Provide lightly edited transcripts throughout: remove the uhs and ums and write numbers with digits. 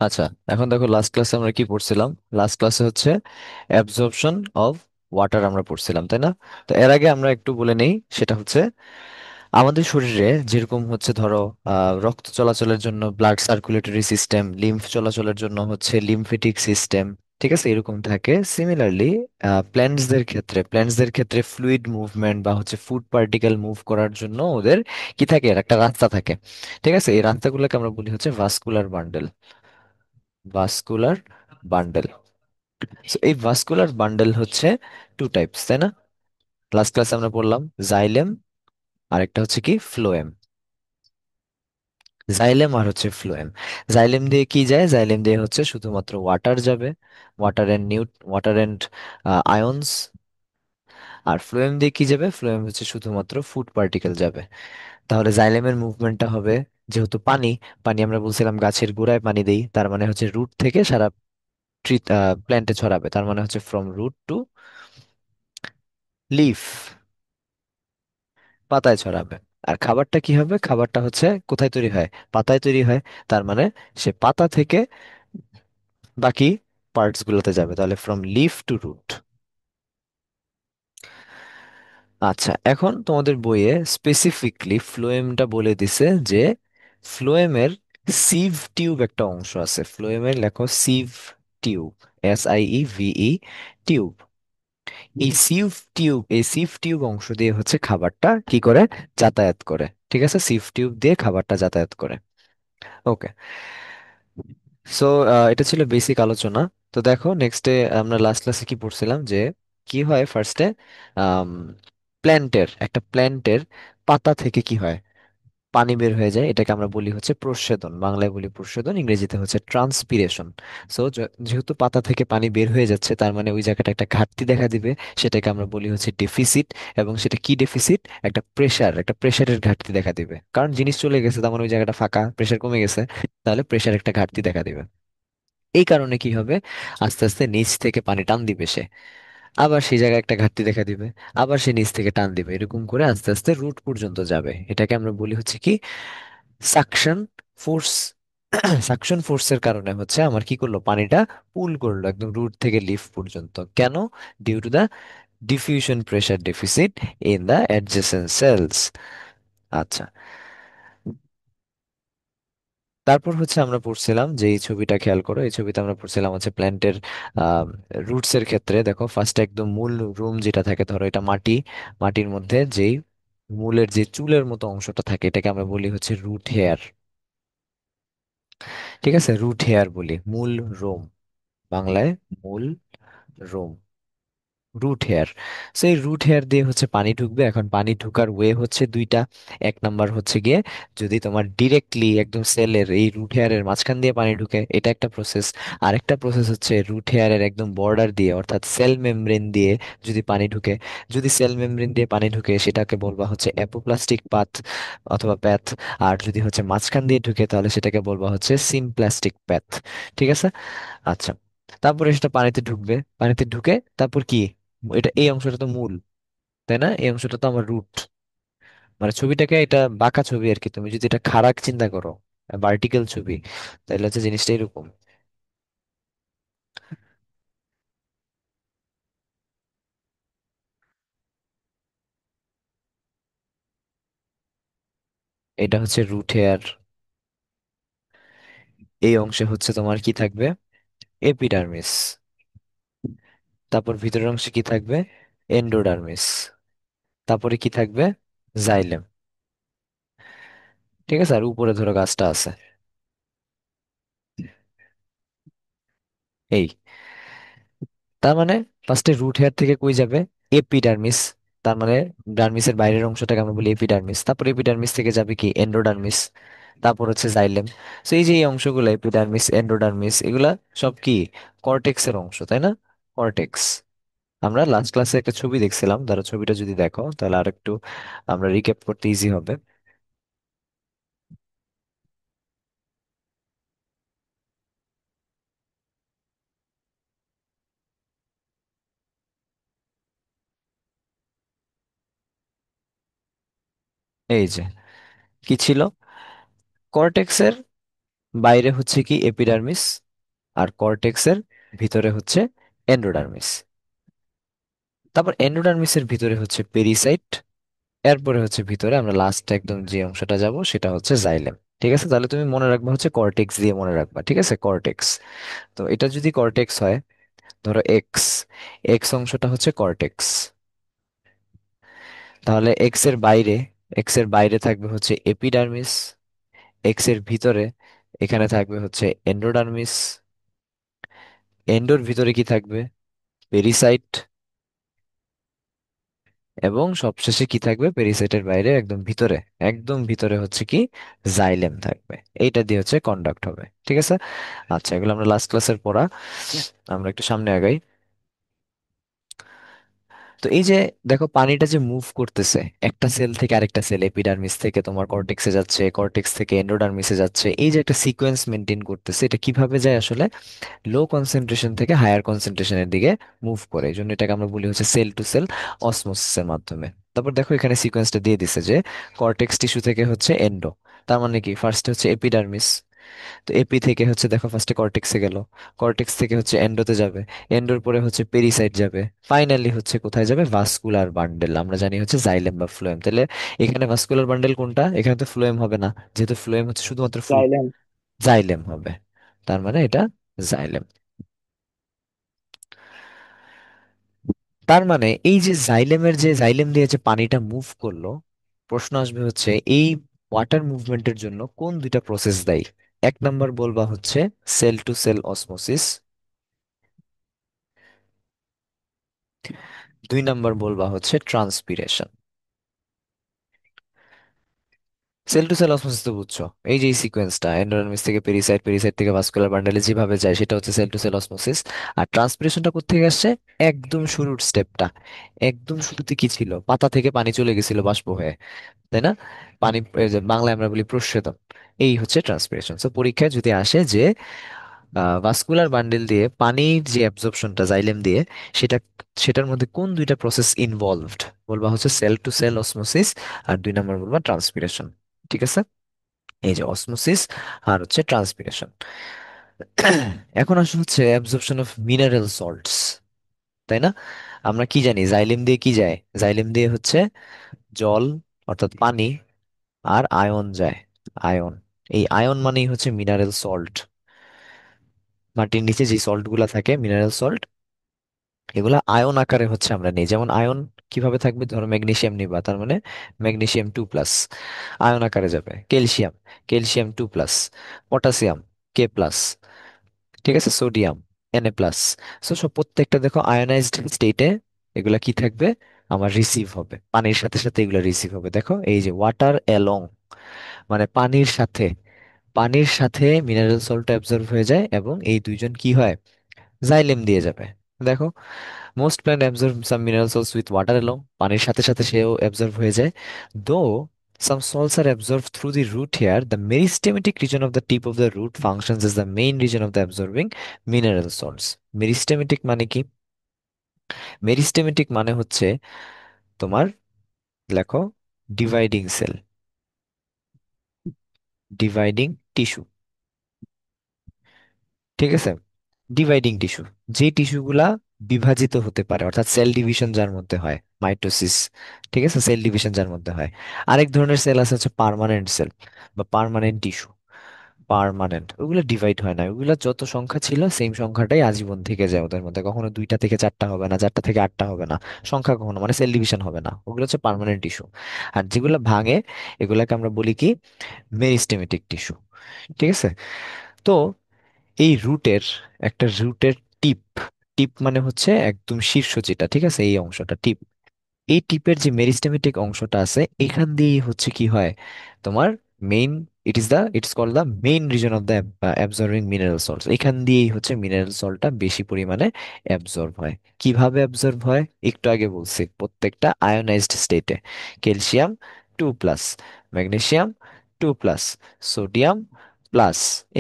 আচ্ছা, এখন দেখো লাস্ট ক্লাসে আমরা কি পড়ছিলাম। লাস্ট ক্লাসে হচ্ছে অ্যাবজর্পশন অফ ওয়াটার আমরা পড়ছিলাম, তাই না? তো এর আগে আমরা একটু বলে নেই, সেটা হচ্ছে আমাদের শরীরে যেরকম হচ্ছে ধরো রক্ত চলাচলের জন্য ব্লাড সার্কুলেটরি সিস্টেম, লিম্ফ চলাচলের জন্য হচ্ছে লিম্ফেটিক সিস্টেম, ঠিক আছে, এরকম থাকে। সিমিলারলি প্ল্যান্টসদের ক্ষেত্রে ফ্লুইড মুভমেন্ট বা হচ্ছে ফুড পার্টিকেল মুভ করার জন্য ওদের কি থাকে, একটা রাস্তা থাকে। ঠিক আছে, এই রাস্তাগুলোকে আমরা বলি হচ্ছে ভাস্কুলার বান্ডেল। Vascular bundle. এই ভাস্কুলার বান্ডেল হচ্ছে টু টাইপস, তাই না? লাস্ট ক্লাসে আমরা বললাম জাইলেম, আর একটা হচ্ছে কি ফ্লোয়েম। জাইলেম আর হচ্ছে ফ্লোয়েম। জাইলেম দিয়ে কি যায়? জাইলেম দিয়ে হচ্ছে শুধুমাত্র ওয়াটার যাবে, ওয়াটার এন্ড আয়ন্স। আর ফ্লোয়েম দিয়ে কি যাবে? ফ্লোয়েম হচ্ছে শুধুমাত্র ফুড পার্টিকেল যাবে। তাহলে জাইলেমের মুভমেন্টটা হবে, যেহেতু পানি, পানি আমরা বলছিলাম গাছের গোড়ায় পানি দেই, তার মানে হচ্ছে রুট থেকে সারা ট্রি প্ল্যান্টে ছড়াবে, তার মানে হচ্ছে ফ্রম রুট টু লিফ, পাতায় ছড়াবে। আর খাবারটা কি হবে? খাবারটা হচ্ছে কোথায় তৈরি হয়? পাতায় তৈরি হয়। তার মানে সে পাতা থেকে বাকি পার্টস গুলোতে যাবে, তাহলে ফ্রম লিফ টু রুট। আচ্ছা, এখন তোমাদের বইয়ে স্পেসিফিকলি ফ্লোয়েমটা বলে দিছে যে ফ্লোয়েমের সিভ টিউব একটা অংশ আছে। ফ্লোয়েমের লেখো সিভ টিউব, SIEVE টিউব। এই সিভ টিউব অংশ দিয়ে হচ্ছে খাবারটা কি করে যাতায়াত করে। ঠিক আছে, সিভ টিউব দিয়ে খাবারটা যাতায়াত করে। ওকে। সো এটা ছিল বেসিক আলোচনা। তো দেখো নেক্সটে আমরা লাস্ট ক্লাসে কি পড়ছিলাম, যে কি হয় ফার্স্টে একটা প্ল্যান্টের পাতা থেকে কি হয়, পানি বের হয়ে যায়, এটাকে আমরা বলি হচ্ছে প্রস্বেদন, বাংলায় বলি প্রস্বেদন, ইংরেজিতে হচ্ছে ট্রান্সপিরেশন। সো যেহেতু পাতা থেকে পানি বের হয়ে যাচ্ছে, তার মানে ওই জায়গাটা একটা ঘাটতি দেখা দিবে, সেটাকে আমরা বলি হচ্ছে ডেফিসিট। এবং সেটা কি ডেফিসিট? একটা প্রেসারের ঘাটতি দেখা দিবে, কারণ জিনিস চলে গেছে, তার মানে ওই জায়গাটা ফাঁকা, প্রেসার কমে গেছে, তাহলে প্রেসার একটা ঘাটতি দেখা দিবে। এই কারণে কি হবে, আস্তে আস্তে নিচ থেকে পানি টান দিবে সে, আবার সেই জায়গায় একটা ঘাটতি দেখা দিবে, আবার সে নিচ থেকে টান দিবে, এরকম করে আস্তে আস্তে রুট পর্যন্ত যাবে। এটাকে আমরা বলি হচ্ছে কি সাকশন ফোর্স। সাকশন ফোর্সের কারণে হচ্ছে আমার কি করলো, পানিটা পুল করলো একদম রুট থেকে লিফ পর্যন্ত। কেন? Due to the diffusion pressure deficit in the adjacent cells. আচ্ছা, তারপর হচ্ছে আমরা পড়ছিলাম যে এই ছবিটা খেয়াল করো, এই ছবিতে আমরা পড়ছিলাম হচ্ছে প্ল্যান্টের রুটস এর ক্ষেত্রে। দেখো ফার্স্টে একদম মূল রুম যেটা থাকে, ধরো এটা মাটি, মাটির মধ্যে যেই মূলের যে চুলের মতো অংশটা থাকে, এটাকে আমরা বলি হচ্ছে রুট হেয়ার। ঠিক আছে, রুট হেয়ার বলি, মূল রোম, বাংলায় মূল রোম, রুট হেয়ার। সেই রুট হেয়ার দিয়ে হচ্ছে পানি ঢুকবে। এখন পানি ঢুকার ওয়ে হচ্ছে দুইটা। এক নাম্বার হচ্ছে গিয়ে যদি তোমার ডিরেক্টলি একদম সেলের এই রুট হেয়ারের মাঝখান দিয়ে পানি ঢুকে, এটা একটা প্রসেস। আরেকটা প্রসেস হচ্ছে রুট হেয়ারের একদম বর্ডার দিয়ে, অর্থাৎ সেল মেমব্রেন দিয়ে যদি পানি ঢুকে। যদি সেল মেমব্রেন দিয়ে পানি ঢুকে, সেটাকে বলবা হচ্ছে অ্যাপোপ্লাস্টিক পাথ অথবা প্যাথ। আর যদি হচ্ছে মাঝখান দিয়ে ঢুকে, তাহলে সেটাকে বলবা হচ্ছে সিমপ্লাস্টিক প্যাথ। ঠিক আছে। আচ্ছা, তারপরে সেটা পানিতে ঢুকবে, পানিতে ঢুকে তারপর কি, এটা এই অংশটা তো মূল, তাই না? এই অংশটা তো আমার রুট। মানে ছবিটাকে, এটা বাঁকা ছবি আর কি, তুমি যদি এটা খাড়া চিন্তা করো, ভার্টিক্যাল ছবি, তাহলে হচ্ছে জিনিসটা এরকম। এটা হচ্ছে রুট হেয়ার। এই অংশে হচ্ছে তোমার কি থাকবে, এপিডার্মিস। তারপর ভিতরের অংশে কি থাকবে, এন্ডোডার্মিস। তারপরে কি থাকবে, জাইলেম। ঠিক আছে, আর উপরে ধরো গাছটা আছে। এই, তার মানে ফার্স্টে রুট হেয়ার থেকে কই যাবে, এপিডার্মিস। তার মানে ডার্মিসের বাইরের অংশটাকে আমরা বলি এপিডার্মিস। তারপর এপিডার্মিস থেকে যাবে কি, এন্ডোডার্মিস। তারপর হচ্ছে জাইলেম। তো এই যে এই অংশগুলো, এপিডার্মিস, এন্ডোডার্মিস, এগুলা সব কি কর্টেক্স এর অংশ, তাই না? কর্টেক্স। আমরা লাস্ট ক্লাসে একটা ছবি দেখছিলাম, ধরো ছবিটা যদি দেখো তাহলে আর একটু আমরা রিক্যাপ করতে ইজি হবে। এই যে কি ছিল, কর্টেক্সের বাইরে হচ্ছে কি এপিডার্মিস, আর কর্টেক্সের ভিতরে হচ্ছে এন্ডোডার্মিস। তারপর এন্ডোডার্মিসের ভিতরে হচ্ছে পেরিসাইট, এরপরে হচ্ছে ভিতরে আমরা লাস্ট একদম যে অংশটা যাব সেটা হচ্ছে জাইলেম। ঠিক আছে, তাহলে তুমি মনে রাখবা হচ্ছে কর্টেক্স দিয়ে মনে রাখবা, ঠিক আছে, কর্টেক্স। তো এটা যদি কর্টেক্স হয়, ধরো এক্স, এক্স অংশটা হচ্ছে কর্টেক্স, তাহলে এক্স এর বাইরে থাকবে হচ্ছে এপিডার্মিস, এক্স এর ভিতরে এখানে থাকবে হচ্ছে এন্ডোডার্মিস, এন্ডোর ভিতরে কি থাকবে, পেরিসাইট, এবং সবশেষে কি থাকবে, পেরিসাইটের বাইরে একদম ভিতরে, একদম ভিতরে হচ্ছে কি জাইলেম থাকবে। এইটা দিয়ে হচ্ছে কন্ডাক্ট হবে, ঠিক আছে। আচ্ছা, এগুলো আমরা লাস্ট ক্লাসের পড়া, আমরা একটু সামনে আগাই। তো এই যে দেখো পানিটা যে মুভ করতেছে একটা সেল থেকে আরেকটা সেল, এপিডার্মিস থেকে তোমার কর্টেক্সে যাচ্ছে, কর্টেক্স থেকে এন্ডোডার্মিসে যাচ্ছে, এই যে একটা সিকোয়েন্স মেনটেন করতেছে, এটা কিভাবে যায় আসলে, লো কনসেন্ট্রেশন থেকে হায়ার কনসেন্ট্রেশনের দিকে মুভ করে, এই জন্য এটাকে আমরা বলি হচ্ছে সেল টু সেল অসমোসিসের মাধ্যমে। তারপর দেখো এখানে সিকোয়েন্সটা দিয়ে দিছে যে কর্টেক্স টিস্যু থেকে হচ্ছে এন্ডো, তার মানে কি ফার্স্ট হচ্ছে এপিডার্মিস, তো এপি থেকে হচ্ছে দেখো ফার্স্টে কর্টেক্সে গেল, কর্টেক্স থেকে হচ্ছে এন্ডোতে যাবে, এন্ডোর পরে হচ্ছে পেরিসাইট যাবে, ফাইনালি হচ্ছে কোথায় যাবে, ভাস্কুলার বান্ডেল, আমরা জানি হচ্ছে জাইলেম বা ফ্লোয়েম। তাহলে এখানে ভাস্কুলার বান্ডেল কোনটা, এখানে তো ফ্লোয়েম হবে না, যেহেতু ফ্লোয়েম হচ্ছে শুধুমাত্র ফুল, চাইলেন। জাইলেম হবে, তার মানে এটা জাইলেম। তার মানে এই যে জাইলেমের, যে জাইলেম দিয়ে যে পানিটা মুভ করলো, প্রশ্ন আসবে হচ্ছে এই ওয়াটার মুভমেন্টের জন্য কোন দুইটা প্রসেস দায়ী। এক নাম্বার বলবা হচ্ছে সেল টু সেল অসমোসিস, দুই নাম্বার বলবা হচ্ছে transpiration. Cell to cell osmosis তো বুঝছো, এই যে এই সিকোয়েন্সটা এন্ডোডার্মিস থেকে পেরিসাইট, পেরিসাইট থেকে ভাস্কুলার বান্ডালে যেভাবে যায় সেটা হচ্ছে সেল টু সেল অসমোসিস। আর ট্রান্সপিরেশনটা কোত্থেকে আসছে, একদম শুরুর স্টেপটা, একদম শুরুতে কি ছিল, পাতা থেকে পানি চলে গেছিল বাষ্প হয়ে, তাই না, পানি, এই যে বাংলায় আমরা বলি প্রস্বেদন, এই হচ্ছে ট্রান্সপিরেশন। সো পরীক্ষায় যদি আসে যে ভাস্কুলার বান্ডেল দিয়ে পানির যে অ্যাবজর্পশনটা জাইলেম দিয়ে, সেটা, সেটার মধ্যে কোন দুইটা প্রসেস ইনভলভড, বলবা হচ্ছে সেল টু সেল অসমোসিস, আর দুই নাম্বার বলবা ট্রান্সপিরেশন। ঠিক আছে, এই যে অসমোসিস আর হচ্ছে ট্রান্সপিরেশন। এখন আসলে হচ্ছে অ্যাবজর্পশন অফ মিনারেল সল্টস, তাই না। আমরা কি জানি জাইলেম দিয়ে কি যায়, জাইলেম দিয়ে হচ্ছে জল অর্থাৎ পানি, আর আয়ন যায়, আয়ন, এই আয়ন মানেই হচ্ছে মিনারেল সল্ট। মাটির নিচে যে সল্ট গুলা থাকে মিনারেল সল্ট, এগুলা আয়ন আকারে হচ্ছে আমরা নেই। যেমন আয়ন কিভাবে থাকবে, ধরো ম্যাগনেসিয়াম নিবা, তার মানে ম্যাগনেসিয়াম 2+, আয়ন আকারে যাবে। ক্যালসিয়াম, ক্যালসিয়াম 2+, পটাশিয়াম K+, ঠিক আছে, সোডিয়াম Na+। সব প্রত্যেকটা দেখো আয়নাইজড স্টেটে এগুলা কি থাকবে, আমার রিসিভ হবে, পানির সাথে সাথে এগুলা রিসিভ হবে। দেখো এই যে ওয়াটার অ্যালং, মানে পানির সাথে, পানির সাথে মিনারেল সল্ট অ্যাবজর্ব হয়ে যায়, এবং এই দুইজন কি হয়, জাইলেম দিয়ে যাবে। দেখো most plant absorb some mineral salts with water এলো, পানির সাথে সাথে সেও অ্যাবজর্ব হয়ে যায়। দো some salts are absorbed through the root hair, the meristematic region of the tip of the root functions as the main region of the absorbing mineral salts. Meristematic মানে কি, মেরিস্টেমেটিক মানে হচ্ছে তোমার, লেখো, ডিভাইডিং সেল, ডিভাইডিং টিস্যু, ঠিক আছে, dividing tissue, যে টিস্যুগুলা বিভাজিত হতে পারে, অর্থাৎ সেল ডিভিশন যার মধ্যে হয়, মাইটোসিস, ঠিক আছে, সেল ডিভিশন যার মধ্যে হয়। আরেক ধরনের সেল আছে হচ্ছে পার্মানেন্ট সেল বা পার্মানেন্ট টিস্যু, পার্মানেন্ট, ওগুলো ডিভাইড হয় না, ওগুলো যত সংখ্যা ছিল সেম সংখ্যাটাই আজীবন থেকে যায় ওদের মধ্যে, কখনো 2টা থেকে 4টা হবে না, 4টা থেকে 8টা হবে না, সংখ্যা কখনো মানে সেল ডিভিশন হবে না, ওগুলো হচ্ছে পার্মানেন্ট টিস্যু। আর যেগুলো ভাঙে এগুলাকে আমরা বলি কি, মেরিস্টেমেটিক টিস্যু, ঠিক আছে। তো এই রুটের, একটা রুটের টিপ, টিপ মানে হচ্ছে একদম শীর্ষ যেটা, ঠিক আছে, এই অংশটা টিপ, এই টিপের যে মেরিস্টেমেটিক অংশটা আছে এখান দিয়েই হচ্ছে কি হয়, তোমার main, it's called the main reason of the absorbing mineral salts, এখান দিয়েই হচ্ছে মিনারেল সল্টটা বেশি পরিমাণে অ্যাবজর্ব হয়। কিভাবে অ্যাবজর্ব হয়, একটু আগে বলছি, প্রত্যেকটা আয়োনাইজড স্টেটে, ক্যালসিয়াম 2+, ম্যাগনেসিয়াম 2+, সোডিয়াম+,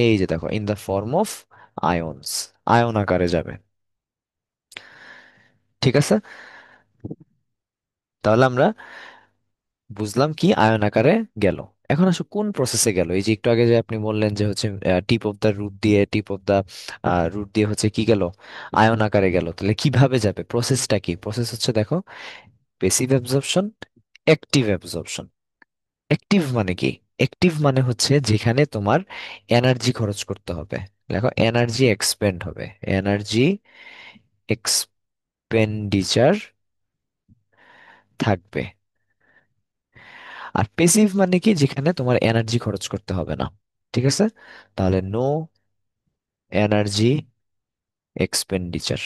এই যে দেখো in the form of ions, ion আকারে যাবে, ঠিক আছে। তাহলে আমরা বুঝলাম কি আয়ন আকারে গেল। এখন আসো কোন প্রসেসে গেল, এই যে একটু আগে যে আপনি বললেন যে হচ্ছে টিপ অফ দা রুট দিয়ে হচ্ছে কি গেল, আয়ন আকারে গেল, তাহলে কিভাবে যাবে, প্রসেসটা কি? প্রসেস হচ্ছে দেখো, passive absorption, active absorption. Active মানে কি? অ্যাক্টিভ মানে হচ্ছে যেখানে তোমার এনার্জি খরচ করতে হবে। দেখো, এনার্জি এক্সপেন্ড হবে, এনার্জি এক্সপেন্ডিচার থাকবে। আর পেসিভ মানে কি? যেখানে তোমার এনার্জি খরচ করতে হবে না। ঠিক আছে, তাহলে নো এনার্জি এক্সপেন্ডিচার।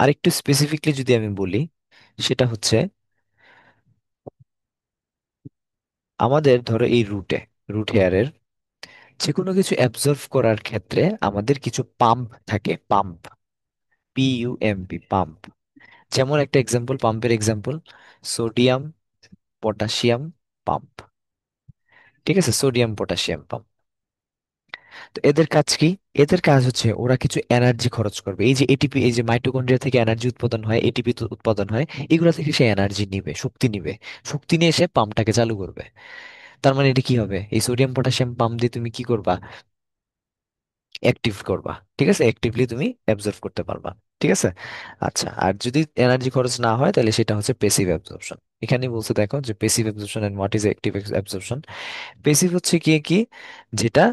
আর একটু স্পেসিফিকলি যদি আমি বলি, সেটা হচ্ছে আমাদের ধরো এই রুট হেয়ারের যে কোনো কিছু অ্যাবজর্ভ করার ক্ষেত্রে আমাদের কিছু পাম্প থাকে, পাম্প, PUMP, পাম্প। যেমন একটা এক্সাম্পল, পাম্পের এক্সাম্পল, সোডিয়াম পটাশিয়াম পাম্প। ঠিক আছে, সোডিয়াম পটাশিয়াম পাম্প। তো এদের কাজ কি? এদের কাজ হচ্ছে ওরা কিছু এনার্জি খরচ করবে। এই যে এটিপি, এই যে মাইটোকন্ড্রিয়া থেকে এনার্জি উৎপাদন হয়, এটিপি উৎপাদন হয়, এগুলো থেকে সে এনার্জি নিবে, শক্তি নিবে। শক্তি নিয়ে এসে পাম্পটাকে চালু করবে। তার মানে এটা কি হবে, এই সোডিয়াম পটাশিয়াম পাম্প দিয়ে তুমি কি করবা? অ্যাক্টিভ করবা। ঠিক আছে, অ্যাক্টিভলি তুমি অ্যাবজর্ভ করতে পারবা। ঠিক আছে। আচ্ছা, আর যদি এনার্জি খরচ না হয় তাহলে সেটা হচ্ছে প্যাসিভ অ্যাবজর্পশন। এখানে বলছে দেখো যে passive absorption and what is active absorption. Passive হচ্ছে কি কি, যেটা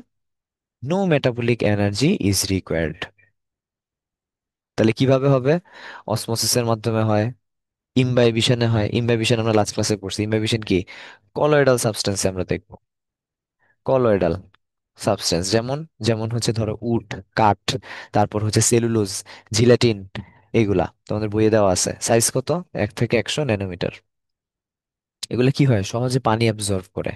no metabolic energy is required. তাহলে কিভাবে হবে? অসমোসিসের মাধ্যমে হয়, ইমবাইবিশনে হয়। ইমবাইবিশন আমরা লাস্ট ক্লাসে পড়ছি। ইমবাইবিশন কি? কলয়েডাল সাবস্টেন্সে আমরা দেখবো। কলয়েডাল সাবস্টেন্স, যেমন যেমন হচ্ছে ধরো উড, কাঠ, তারপর হচ্ছে সেলুলোজ, জিলাটিন, এগুলা তোমাদের বইয়ে দেওয়া আছে। সাইজ কত? 1 থেকে 100 ন্যানোমিটার। এগুলো কি হয়, সহজে পানি অ্যাবজর্ভ করে,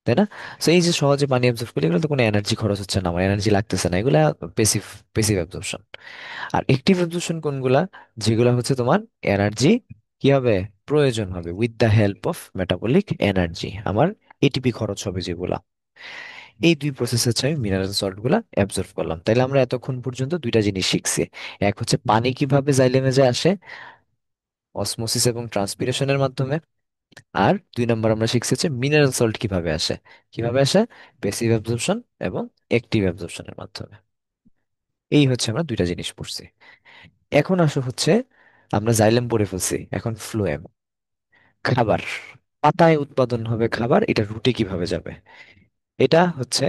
তাই না? তো এই যে সহজে পানি অ্যাবজর্ভ করে, এগুলো তো কোনো এনার্জি খরচ হচ্ছে না, আমার এনার্জি লাগতেছে না, এগুলা পেসিভ, পেসিভ অ্যাবজর্পশন। আর অ্যাক্টিভ অ্যাবজর্পশন কোনগুলা? যেগুলা হচ্ছে তোমার এনার্জি কি হবে, প্রয়োজন হবে, with the help of metabolic energy, আমার এটিপি খরচ হবে যেগুলা। এই দুই প্রসেস হচ্ছে আমি মিনারেল সল্ট গুলা অ্যাবজর্ব করলাম। তাইলে আমরা এতক্ষণ পর্যন্ত দুইটা জিনিস শিখছি। এক হচ্ছে পানি কিভাবে জাইলেমে যায় আসে, অসমোসিস এবং ট্রান্সপিরেশনের মাধ্যমে। আর 2 নম্বর আমরা শিখছি হচ্ছে মিনারেল সল্ট কিভাবে আসে, কিভাবে আসে, প্যাসিভ অ্যাবজর্পশন এবং অ্যাক্টিভ অ্যাবজর্পশনের মাধ্যমে। এই হচ্ছে আমরা দুইটা জিনিস পড়ছি। এখন আসো হচ্ছে, আমরা জাইলেম পড়ে ফেলছি, এখন ফ্লোয়েম, খাবার। পাতায় উৎপাদন হবে খাবার, এটা রুটে কিভাবে যাবে? এটা হচ্ছে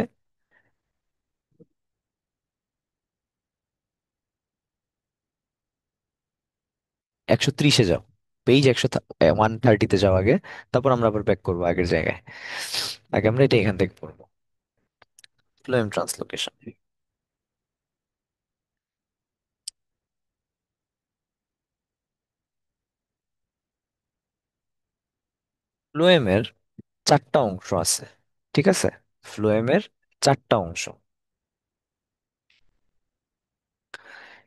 130-এ যাও, পেজ 130-তে যাও আগে, তারপর আমরা আবার ব্যাক করবো আগের জায়গায়। আগে আমরা এটা এখান থেকে পড়বো, ফ্লোয়েম ট্রান্সলোকেশন। ফ্লোয়েমের 4টা অংশ আছে। ঠিক আছে, ফ্লোয়েমের 4টা অংশ।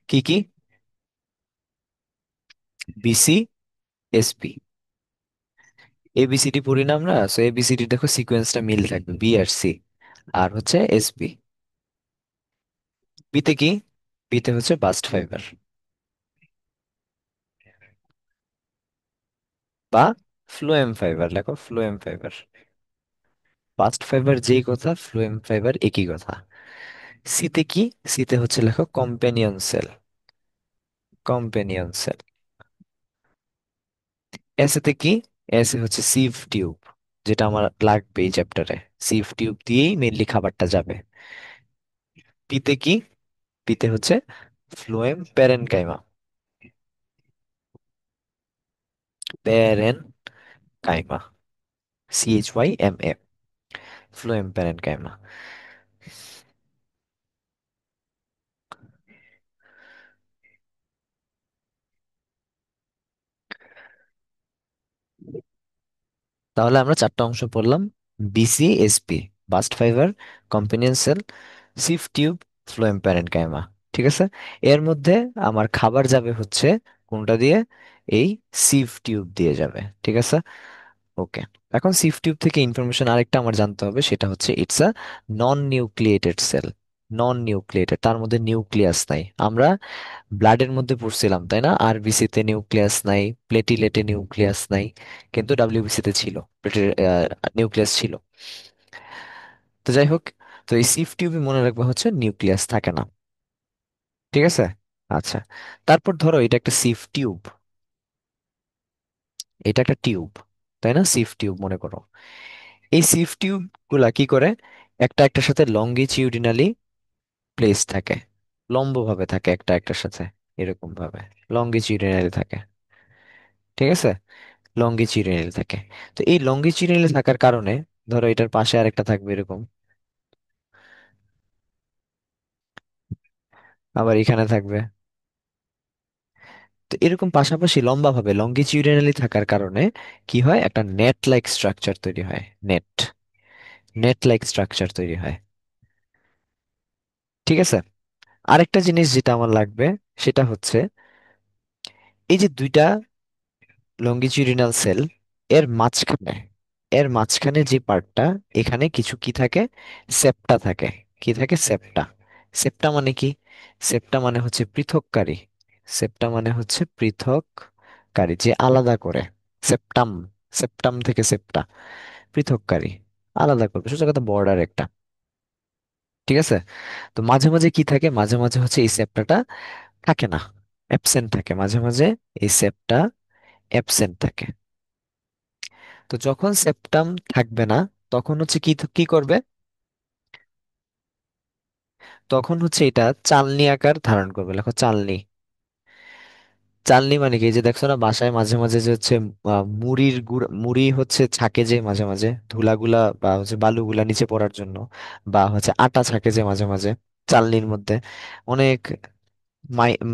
কি কি? BC, SP। ABCD পড়ি না আমরা? সো ABCD দেখো সিকোয়েন্সটা মিল থাকবে, B আর C। আর হচ্ছে SP। বিতে কি? বিতে হচ্ছে বাস্ট ফাইবার বা ফ্লোয়েম ফাইবার, লেখো ফ্লোয়েম ফাইবার। বাস্ট ফাইবার যেই কথা, ফ্লোয়েম ফাইবার একই কথা। সিতে কি? সিতে হচ্ছে লেখো কম্পেনিয়ন সেল, কম্পেনিয়ন সেল। এসেতে কি? এসে হচ্ছে সিভ টিউব, যেটা আমার লাগবে এই চ্যাপ্টারে। সিভ টিউব দিয়েই মেনলি খাবারটা যাবে। পিতে কি? পিতে হচ্ছে phloem parenchyma, parenchyma, CHYMA, phloem parenchyma. তাহলে আমরা 4টা অংশ পড়লাম: BC, SP, bast fibre, companion cell, sieve tube, phloem parenchyma. ঠিক আছে, এর মধ্যে আমার খাবার যাবে হচ্ছে কোনটা দিয়ে? এই সিভ টিউব দিয়ে যাবে। ঠিক আছে, ওকে। এখন সিভ টিউব থেকে ইনফরমেশন আরেকটা আমার জানতে হবে, সেটা হচ্ছে it's a non nucleated cell. Non nucleated, তার মধ্যে নিউক্লিয়াস নাই। আমরা ব্লাডের মধ্যে পড়ছিলাম তাই না, আরবিসি তে নিউক্লিয়াস নাই, প্লেটিলেটে নিউক্লিয়াস নাই, কিন্তু ডাব্লিউবিসি তে ছিল, নিউক্লিয়াস ছিল। তো যাই হোক, তো এই সিফ টিউবে মনে রাখবা হচ্ছে নিউক্লিয়াস থাকে না। ঠিক আছে। আচ্ছা, তারপর ধরো এটা একটা সিফ টিউব, এটা একটা টিউব, তাই না, সিফ টিউব মনে করো। এই সিফ টিউব গুলা কি করে, একটা একটার সাথে লঙ্গিটিউডিনালি প্লেস থাকে, লম্বভাবে থাকে একটা একটার সাথে, এরকম ভাবে লঙ্গিটিউডিনালি থাকে। ঠিক আছে, লঙ্গিটিউডিনালি থাকে। তো এই লঙ্গিটিউডিনালি থাকার কারণে ধরো এটার পাশে আরেকটা থাকবে এরকম, আবার এখানে থাকবে। তো এরকম পাশাপাশি লম্বা ভাবে লঙ্গিটিউডিনালি থাকার কারণে কি হয়, একটা নেট লাইক স্ট্রাকচার তৈরি হয়, নেট, নেট লাইক স্ট্রাকচার তৈরি হয়। ঠিক আছে। আরেকটা জিনিস যেটা আমার লাগবে সেটা হচ্ছে, এই যে দুইটা লঙ্গিটিউডিনাল সেল, এর মাঝখানে, এর মাঝখানে যে পার্টটা, এখানে কিছু কি থাকে, সেপ্টা থাকে। কি থাকে, সেপ্টা। সেপ্টা মানে কি, সেপ্টা মানে হচ্ছে পৃথককারী। সেপ্টা মানে হচ্ছে পৃথককারী, যে আলাদা করে। সেপ্টাম, সেপ্টাম থেকে সেপ্টা, পৃথককারী, আলাদা করবে, সোজা কথা বর্ডার একটা। ঠিক আছে। তো মাঝে মাঝে কি থাকে, মাঝে মাঝে হচ্ছে এই সেপ্টাটা থাকে না, অ্যাবসেন্ট থাকে মাঝে মাঝে, এই সেপ্টা অ্যাবসেন্ট থাকে। তো যখন সেপ্টাম থাকবে না, তখন হচ্ছে কি কি করবে, তখন হচ্ছে এটা চালনি আকার ধারণ করবে। লেখো চালনি। চালনি মানে কি, এই যে দেখছো না বাসায় মাঝে মাঝে যে হচ্ছে মুড়ির গুঁড়া, মুড়ি হচ্ছে ছাকে যে মাঝে মাঝে ধুলাগুলা বা হচ্ছে বালুগুলা নিচে পড়ার জন্য, বা হচ্ছে আটা ছাকে যে মাঝে মাঝে চালনির মধ্যে, অনেক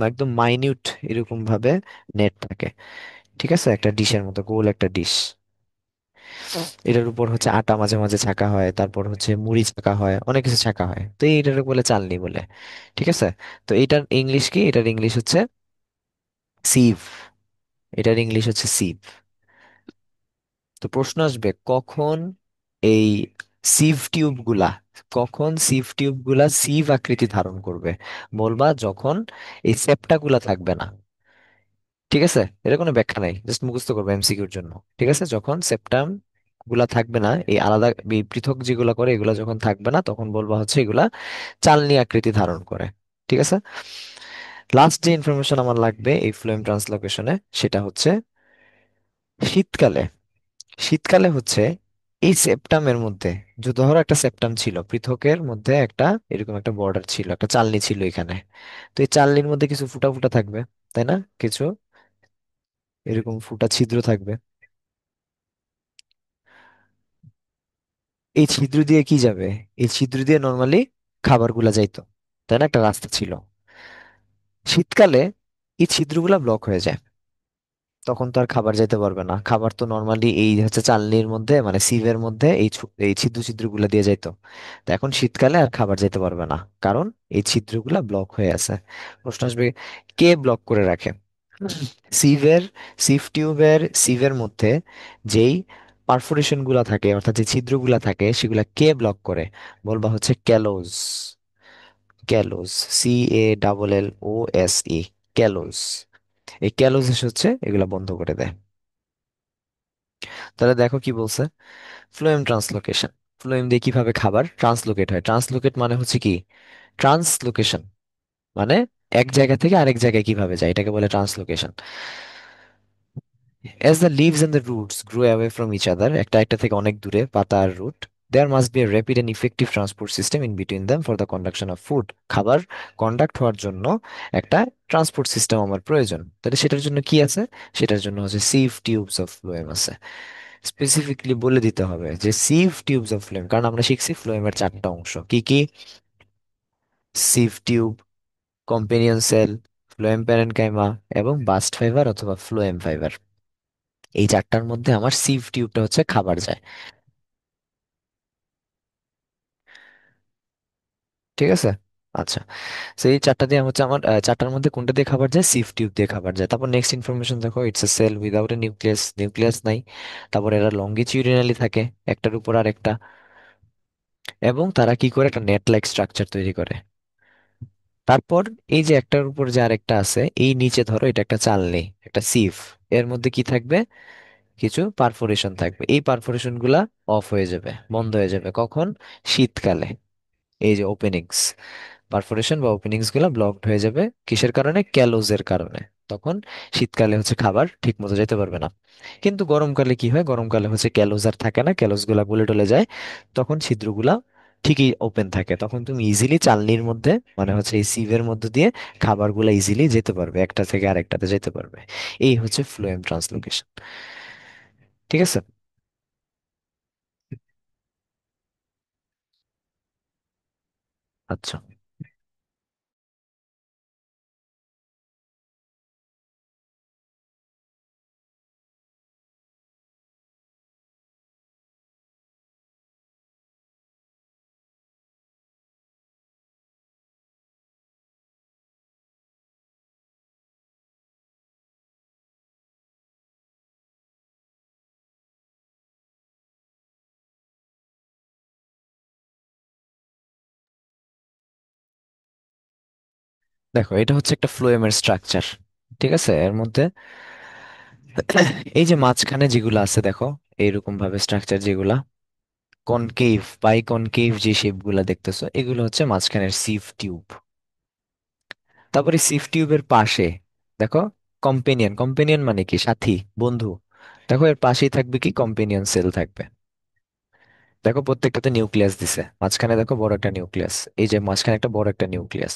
একদম মাইনিউট এরকম ভাবে নেট থাকে। ঠিক আছে, একটা ডিশের মতো, গোল একটা ডিশ, এটার উপর হচ্ছে আটা মাঝে মাঝে ছাকা হয়, তারপর হচ্ছে মুড়ি ছাকা হয়, অনেক কিছু ছাকা হয়, তো এইটার বলে চালনি বলে। ঠিক আছে। তো এটার ইংলিশ কি, এটার ইংলিশ হচ্ছে সিভ, এটার ইংলিশ হচ্ছে সিভ। তো প্রশ্ন আসবে কখন এই সিভ টিউব গুলা, কখন সিভ টিউব গুলা সিভ আকৃতি ধারণ করবে, বলবা যখন এই সেপ্টা গুলা থাকবে না। ঠিক আছে, এটা কোনো ব্যাখ্যা নাই, জাস্ট মুখস্থ করবে এমসিকিউর জন্য। ঠিক আছে, যখন সেপ্টাম গুলা থাকবে না, এই আলাদা এই পৃথক যেগুলা করে এগুলা যখন থাকবে না, তখন বলবা হচ্ছে এগুলা চালনি আকৃতি ধারণ করে। ঠিক আছে। লাস্ট যে ইনফরমেশন আমার লাগবে এই ফ্লোয়েম ট্রান্সলোকেশনে, সেটা হচ্ছে শীতকালে, শীতকালে হচ্ছে এই সেপ্টামের মধ্যে, যে ধরো একটা সেপ্টাম ছিল, পৃথকের মধ্যে একটা এরকম একটা বর্ডার ছিল, একটা চালনি ছিল এখানে। তো এই চালনির মধ্যে কিছু ফুটা ফুটা থাকবে, তাই না, কিছু এরকম ফুটা ছিদ্র থাকবে। এই ছিদ্র দিয়ে কি যাবে, এই ছিদ্র দিয়ে নর্মালি খাবারগুলা যাইতো, তাই না, একটা রাস্তা ছিল। শীতকালে এই ছিদ্রগুলা ব্লক হয়ে যায়, তখন তো আর খাবার যেতে পারবে না, খাবার তো নর্মালি এই হচ্ছে চালনির মধ্যে মানে সিভের মধ্যে এই এই ছিদ্র ছিদ্রগুলা দিয়ে যাইতো। তো এখন শীতকালে আর খাবার যেতে পারবে না, কারণ এই ছিদ্রগুলা ব্লক হয়ে আছে। প্রশ্ন আসবে, কে ব্লক করে রাখে সিভের, সিভ টিউবের সিভের মধ্যে যেই পারফোরেশন গুলা থাকে, অর্থাৎ যে ছিদ্রগুলা থাকে, সেগুলা কে ব্লক করে, বলবা হচ্ছে ক্যালোজ। ক্যালোজ, CALLOSE, ক্যালোজ। এই ক্যালোজ হচ্ছে এগুলা বন্ধ করে দেয়। তাহলে দেখো কি বলছে, ফ্লোয়েম ট্রান্সলোকেশন, ফ্লোয়েম দিয়ে কিভাবে খাবার ট্রান্সলোকেট হয়। ট্রান্সলোকেট মানে হচ্ছে কি, ট্রান্সলোকেশন মানে এক জায়গা থেকে আরেক জায়গায় কিভাবে যায়, এটাকে বলে translocation. As the leaves and the roots grow away from each other, একটা একটা থেকে অনেক দূরে পাতা আর root, there must be a rapid and effective transport system in between them for the conduction of food. খাবার কন্ডাক্ট হওয়ার জন্য একটা ট্রান্সপোর্ট সিস্টেম আমার প্রয়োজন, তাহলে সেটার জন্য কি আছে, সেটার জন্য হচ্ছে সিভ টিউবস অফ ফ্লোয়েম আছে। স্পেসিফিকলি বলে দিতে হবে যে সিভ টিউবস অফ ফ্লোয়েম, কারণ আমরা শিখছি ফ্লোয়েমের চারটা অংশ কি কি, sieve tube, companion cell, phloem parenchyma এবং বাস্ট ফাইবার অথবা ফ্লোয়েম ফাইবার। এই চারটার মধ্যে আমার সিভ টিউবটা হচ্ছে খাবার যায়। ঠিক আছে। আচ্ছা, সেই চারটা দিয়ে হচ্ছে আমার চারটার মধ্যে কোনটা দিয়ে খাবার যায়, সিভ টিউব দিয়ে খাবার যায়। তারপর নেক্সট ইনফরমেশন দেখো, it's a cell without a nucleus, nucleus নাই। তারপর এরা লঙ্গিটিউডিনালি থাকে একটার উপর আর একটা। এবং তারা কি করে একটা নেট লাইক স্ট্রাকচার তৈরি করে। তারপর এই যে একটার উপর যে আরেকটা আছে, এই নিচে ধরো এটা একটা চালনি, একটা সিভ, এর মধ্যে কি থাকবে, কিছু পারফোরেশন থাকবে। এই পারফোরেশন গুলা অফ হয়ে যাবে, বন্ধ হয়ে যাবে কখন, শীতকালে। এই যে ওপেনিংস, পারফোরেশন বা ওপেনিংস গুলা ব্লকড হয়ে যাবে কিসের কারণে, ক্যালোজের কারণে। তখন শীতকালে হচ্ছে খাবার ঠিক মতো যেতে পারবে না। কিন্তু গরমকালে কি হয়, গরমকালে হচ্ছে ক্যালোজ আর থাকে না, ক্যালোজ গুলা গলে টলে যায়, তখন ছিদ্রগুলা ঠিকই ওপেন থাকে, তখন তুমি ইজিলি চালনির মধ্যে, মানে হচ্ছে এই সিভের মধ্যে দিয়ে খাবারগুলা ইজিলি যেতে পারবে, একটা থেকে আরেকটাতে যেতে পারবে। এই হচ্ছে ফ্লোয়েম ট্রান্সলোকেশন। ঠিক আছে। আচ্ছা, দেখো এটা হচ্ছে একটা ফ্লোয়েমের স্ট্রাকচার। ঠিক আছে, এর মধ্যে এই যে মাঝখানে যেগুলো আছে দেখো, এইরকম ভাবে স্ট্রাকচার যেগুলা কনকেভ, বাই কনকেভ যে শেপ গুলা দেখতেছো, এগুলো হচ্ছে মাঝখানের সিভ টিউব। তারপরে সিভ টিউবের পাশে দেখো কম্পেনিয়ন, কম্পেনিয়ন মানে কি, সাথী, বন্ধু। দেখো এর পাশেই থাকবে কি, কম্পেনিয়ন সেল থাকবে। দেখো প্রত্যেকটাতে নিউক্লিয়াস দিছে, মাঝখানে দেখো বড় একটা নিউক্লিয়াস, এই যে মাঝখানে একটা বড় একটা নিউক্লিয়াস।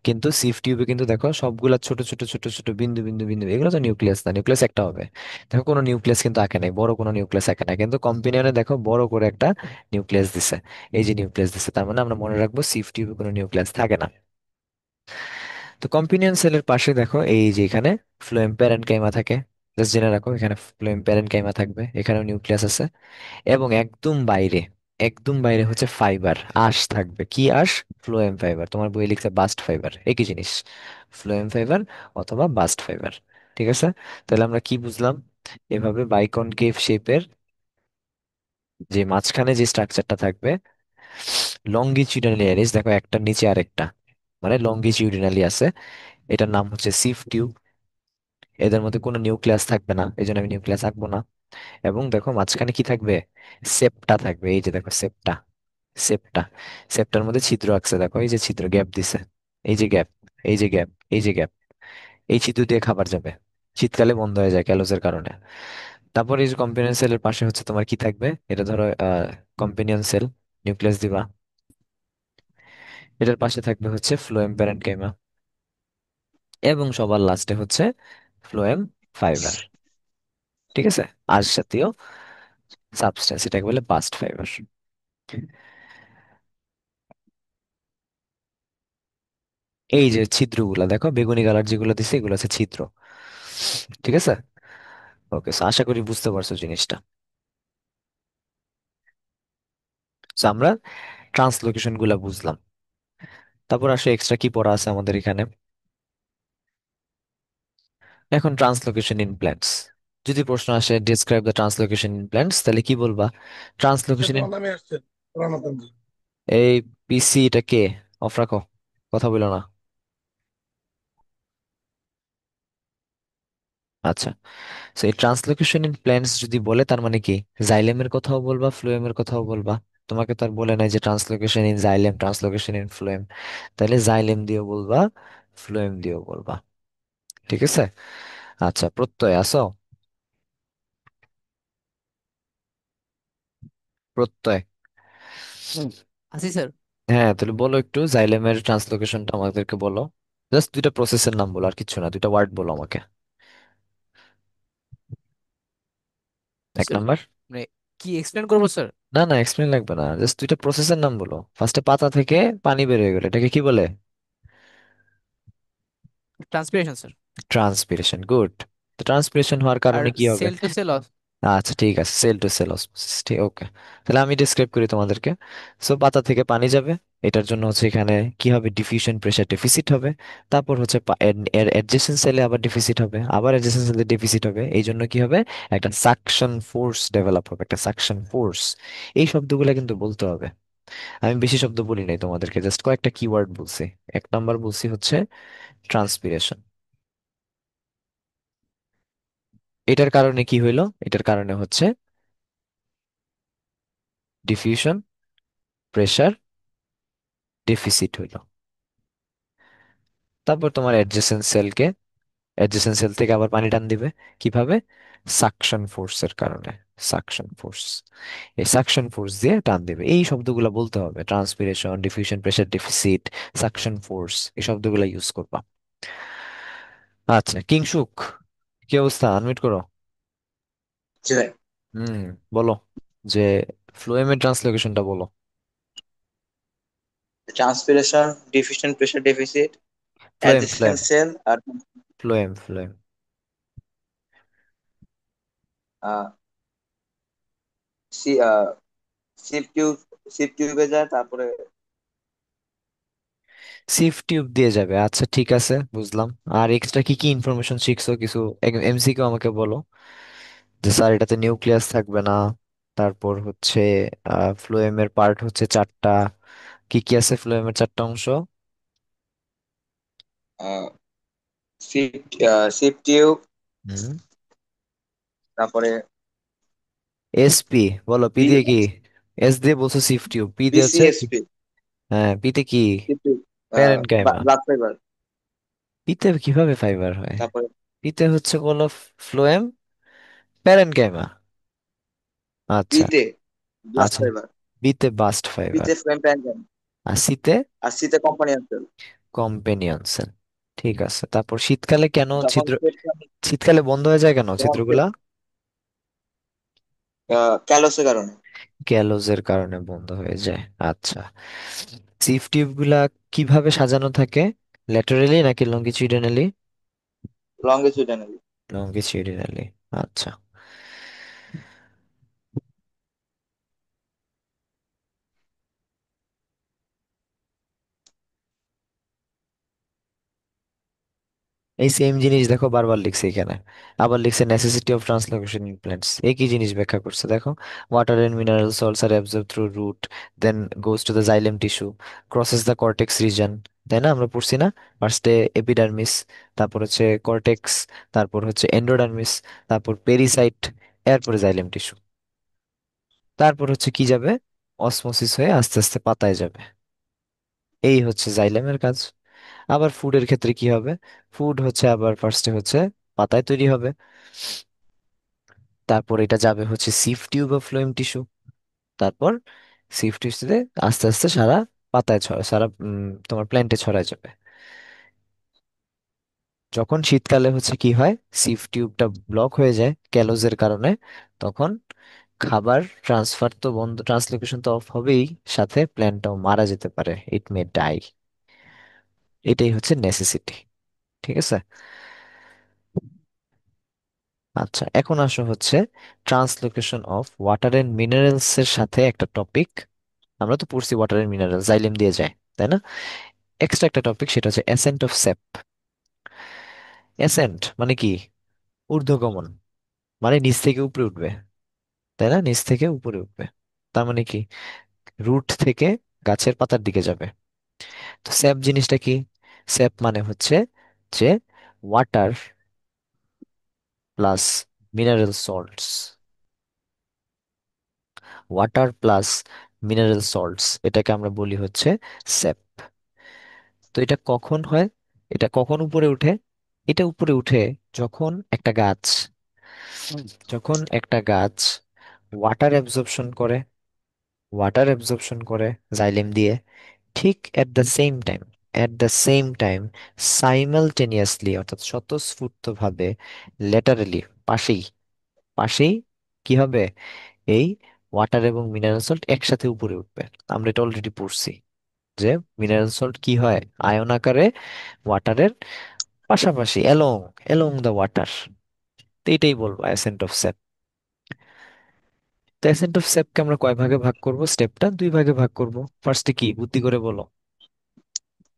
কিন্তু সিভ টিউবে কিন্তু দেখো সবগুলা ছোট ছোট ছোট ছোট বিন্দু বিন্দু বিন্দু, এগুলো তো নিউক্লিয়াস না, নিউক্লিয়াস একটা হবে। দেখো কোনো নিউক্লিয়াস কিন্তু আঁকে নাই, বড় কোনো নিউক্লিয়াস আঁকে নাই, কিন্তু কম্পেনিয়নে দেখো বড় করে একটা নিউক্লিয়াস দিছে। এই যে নিউক্লিয়াস দিছে, তার মানে আমরা মনে রাখবো সিভ টিউবে কোনো নিউক্লিয়াস থাকে না। তো কম্পিনিয়ন সেলের পাশে দেখো এই যে এখানে ফ্লোয়েম প্যারেনকাইমা থাকে। জাস্ট জেনে রাখো, এখানে ফ্লোয়েম প্যারেনকাইমা থাকবে, এখানেও নিউক্লিয়াস আছে। এবং একদম বাইরে, একদম বাইরে হচ্ছে ফাইবার, আঁশ থাকবে। কি আঁশ, ফ্লোয়েম ফাইবার। তোমার বই লিখছে বাস্ট ফাইবার, একই জিনিস, ফ্লোয়েম ফাইবার অথবা বাস্ট ফাইবার। ঠিক আছে। তাহলে আমরা কি বুঝলাম, এভাবে বাইকনকেভ শেপের যে মাঝখানে যে স্ট্রাকচারটা থাকবে, লঙ্গিটিউডিনালি অ্যারেঞ্জ, দেখো একটার নিচে আরেকটা, মানে লঙ্গিটিউডিনালি আছে, এটার নাম হচ্ছে সিভ টিউব। এদের মধ্যে কোনো নিউক্লিয়াস থাকবে না, এই জন্য আমি নিউক্লিয়াস আঁকবো না। এবং দেখো মাঝখানে কি থাকবে, সেপ্টা থাকবে। এই যে দেখো সেপ্টা, সেপ্টা, সেপ্টার মধ্যে ছিদ্র আছে, দেখো এই যে ছিদ্র, গ্যাপ দিছে, এই যে গ্যাপ, এই যে গ্যাপ, এই যে গ্যাপ, এই ছিদ্র দিয়ে খাবার যাবে, শীতকালে বন্ধ হয়ে যায় ক্যালোসের কারণে। তারপর এই যে কম্পিনিয়ন সেলের পাশে হচ্ছে তোমার কি থাকবে, এটা ধরো কম্পিনিয়ন সেল, নিউক্লিয়াস দিবা, এটার পাশে থাকবে হচ্ছে ফ্লোয়েম প্যারেনকাইমা, এবং সবার লাস্টে হচ্ছে ফ্লোয়েম ফাইবার। ঠিক আছে, আঁশ জাতীয় সাবস্টেন্স, এটাকে বলে বাস্ট ফাইবার। এই যে ছিদ্রগুলা দেখো, বেগুনি কালার যেগুলো দিছে, এগুলো হচ্ছে ছিদ্র। ঠিক আছে। ওকে, আশা করি বুঝতে পারছো জিনিসটা। So, আমরা ট্রান্সলোকেশন গুলা বুঝলাম। তারপর আসলে এক্সট্রা কি পড়া আছে আমাদের এখানে, এখন ট্রান্সলোকেশন ইন প্ল্যান্টস। যদি প্রশ্ন আসে describe the translocation in plants, তাহলে কি বলবা, এটা ট্রান্সলোকেশন ইন, তোমার নামে আসছে, সনাতন জি। এই পিসি এটা কে, অফ রাখো, কথা বলো না। আচ্ছা, তো এই ট্রান্সলোকেশন ইন প্ল্যান্টস যদি বলে, তার মানে কি, জাইলেমের কথাও বলবা, ফ্লোয়েমের কথাও বলবা। তোমাকে তো আর বলে নাই যে translocation in xylem, translocation in phloem, তাহলে জাইলেম দিয়েও বলবা, ফ্লোয়েম দিয়েও বলবা। ঠিক আছে। আচ্ছা, প্রত্যয় আসো, প্রত্যয়। আছি স্যার। হ্যাঁ, তাহলে বলো একটু জাইলেমের ট্রান্সলোকেশনটা আমাদেরকে বলো। জাস্ট দুইটা প্রসেসের নাম বলো, আর কিছু না, দুইটা ওয়ার্ড বলো আমাকে। এক স্যার নাম্বার। মানে কি এক্সপ্লেন করবো স্যার? না না, এক্সপ্লেন লাগবে না, জাস্ট দুইটা প্রসেসের নাম বলো। ফার্স্টে পাতা থেকে পানি বের হয়ে গেলে এটাকে কি বলে, ট্রান্সপিরেশন স্যার। ট্রান্সপিরেশন। গুড। তো ট্রান্সপিরেশন হওয়ার আর কারণে কি হবে, সেল টু সেল। আচ্ছা ঠিক আছে, সেল টু সেল অসমোসিস, ঠিক, ওকে। তাহলে আমি ডিসক্রাইব করি তোমাদেরকে। সো পাতা থেকে পানি যাবে, এটার জন্য হচ্ছে এখানে কি হবে, ডিফিউশন প্রেসার ডেফিসিট হবে। তারপর হচ্ছে এর অ্যাডজেসেন্ট সেলে আবার ডেফিসিট হবে, আবার অ্যাডজেসেন্ট সেলে ডেফিসিট হবে, এই জন্য কি হবে, একটা সাকশন ফোর্স ডেভেলপ হবে, একটা সাকশন ফোর্স। এই শব্দগুলো কিন্তু বলতে হবে। আমি বেশি শব্দ বলি নাই তোমাদেরকে, জাস্ট কয়েকটা কিওয়ার্ড বলছি। এক নাম্বার বলছি হচ্ছে ট্রান্সপিরেশন। এটার কারণে কি হইলো? এটার কারণে হচ্ছে ডিফিউশন, প্রেসার, ডেফিসিট হইলো। তারপর তোমার অ্যাডজেসেন্ট সেল থেকে আবার পানি টান দিবে। কিভাবে? সাকশন ফোর্সের কারণে। সাকশন ফোর্স, এই সাকশন ফোর্স দিয়ে টান দিবে। এই শব্দগুলো বলতে হবে, transpiration, diffusion, pressure, deficit, suction force, এই শব্দগুলো ইউজ করবা। আচ্ছা কিংসুক, কি অবস্থা? আনমিউট করো। জি ভাই। হুম, বলো যে ফ্লোয়েমের ট্রান্সলোকেশনটা বলো। Transpiration, diffusion, pressure deficit, phloem adjacent phloem cell আর ফ্লোয়েম। আহ, সি সিপ টিউব, সিপ টিউবে যায়, তারপরে সিফ টিউব দিয়ে যাবে, আচ্ছা ঠিক আছে, বুঝলাম। আর এক্সট্রা কি কি ইনফরমেশন শিখছো কিছু? এমসিকিউ আমাকে বলো, যে স্যার এটাতে নিউক্লিয়াস থাকবে না। তারপর হচ্ছে ফ্লোয়েমের পার্ট হচ্ছে চারটা। কি কি আছে ফ্লোয়েমের চারটা অংশ? সিপ সিপ টিউব, হুম, তারপরে এসপি। বলো পি দিয়ে কি? এস দিয়ে বলছো সিফ টিউব, পি দিয়ে হচ্ছে কি? বিসিএসপি, হ্যাঁ, পি তে কি? Sheep tube, parenchyma. Blood fibre, P তে কিভাবে ফাইবার হয়? তারপরে পি তে হচ্ছে বলো ফ্লোয়েম, প্যারেনকাইমা। আচ্ছা। বিতে ব্লাড আচ্ছা, ফাইবার, বি তে বাস্ট ফাইবার। বিতে ফ্রেম প্যানজাম, আর সি তে আর সিতে কোম্পানি সেল। Companion sell. ঠিক আছে, তারপর শীতকালে কেন যখন ছিদ্র, পেটটা শীতকালে বন্ধ হয়ে যায় কেন যখন ছিদ্রগুলা? ক্যালোসের কারণে, গ্যালোজের কারণে বন্ধ হয়ে যায়। আচ্ছা, সিফ টিউব গুলা কিভাবে সাজানো থাকে? ল্যাটারালি নাকি লঙ্গিচুডিনালি? লঙ্গিটিউডিনালি। লঙ্গিচুডিনালি। আচ্ছা, এই সেম জিনিস দেখো বারবার লিখছে এখানে। আবার লিখছে necessity of translocation in plants, একই জিনিস ব্যাখ্যা করছে দেখো। Water and mineral salts are absorb through root, then goes to the xylem tissue, crosses the cortex region. তাই না? আমরা পড়ছি না? ফার্স্টে এপিডার্মিস, তারপর হচ্ছে কর্টেক্স, তারপর হচ্ছে এন্ডোডার্মিস, তারপর পেরিসাইট, এরপরে জাইলেম টিস্যু। তারপর হচ্ছে কি যাবে? অসমোসিস হয়ে আস্তে আস্তে পাতায় যাবে। এই হচ্ছে জাইলেমের কাজ। আবার ফুডের ক্ষেত্রে কি হবে? ফুড হচ্ছে আবার ফার্স্টে হচ্ছে পাতায় তৈরি হবে, তারপর এটা যাবে হচ্ছে সিফ টিউব বা ফ্লোয়েম টিস্যু, তারপর সিফ টিস্যুতে আস্তে আস্তে সারা পাতায় ছড়া, সারা তোমার প্ল্যান্টে ছড়ায় যাবে। যখন শীতকালে হচ্ছে কি হয়, সিফ টিউবটা ব্লক হয়ে যায় ক্যালোজের কারণে, তখন খাবার ট্রান্সফার তো বন্ধ, ট্রান্সলোকেশন তো অফ হবেই, সাথে প্ল্যান্টটাও মারা যেতে পারে, ইট মে ডাই। এটাই হচ্ছে নেসেসিটি। ঠিক আছে। আচ্ছা, এখন আসো হচ্ছে translocation of water and minerals এর সাথে একটা টপিক। আমরা তো পড়ছি ওয়াটার এন্ড মিনারেল জাইলেম দিয়ে যায়, তাই না? এক্সট্রা একটা টপিক, সেটা হচ্ছে অ্যাসেন্ট অফ সেপ। অ্যাসেন্ট মানে কি? ঊর্ধ্বগমন, মানে নিচ থেকে উপরে উঠবে, তাই না? নিচ থেকে উপরে উঠবে, তার মানে কি? রুট থেকে গাছের পাতার দিকে যাবে। তো স্যাপ জিনিসটা কি? স্যাপ মানে হচ্ছে যে water plus mineral salts, water plus mineral salts, এটাকে আমরা বলি হচ্ছে স্যাপ। তো এটা কখন হয়? এটা কখন উপরে উঠে? এটা উপরে উঠে যখন একটা গাছ, যখন একটা গাছ ওয়াটার অ্যাবজর্পশন করে, ওয়াটার অ্যাবজর্পশন করে জাইলেম দিয়ে, ঠিক at the same time simultaneously অর্থাৎ স্বতঃস্ফূর্তভাবে, ল্যাটারালি পাশেই, পাশেই কি হবে? এই ওয়াটার এবং মিনারেল সল্ট একসাথে উপরে উঠবে। আমরা এটা অলরেডি পড়ছি যে মিনারেল সল্ট কি হয়, আয়ন আকারে ওয়াটারের পাশাপাশি, এলং এলং দ্য ওয়াটার। তো এটাই বলবো অ্যাসেন্ট অফ স্যাপ। তো অ্যাসেন্ট অফ স্যাপকে আমরা কয় ভাগে ভাগ করব? স্টেপটা দুই ভাগে ভাগ করব। ফার্স্টে কি বুদ্ধি করে বলো?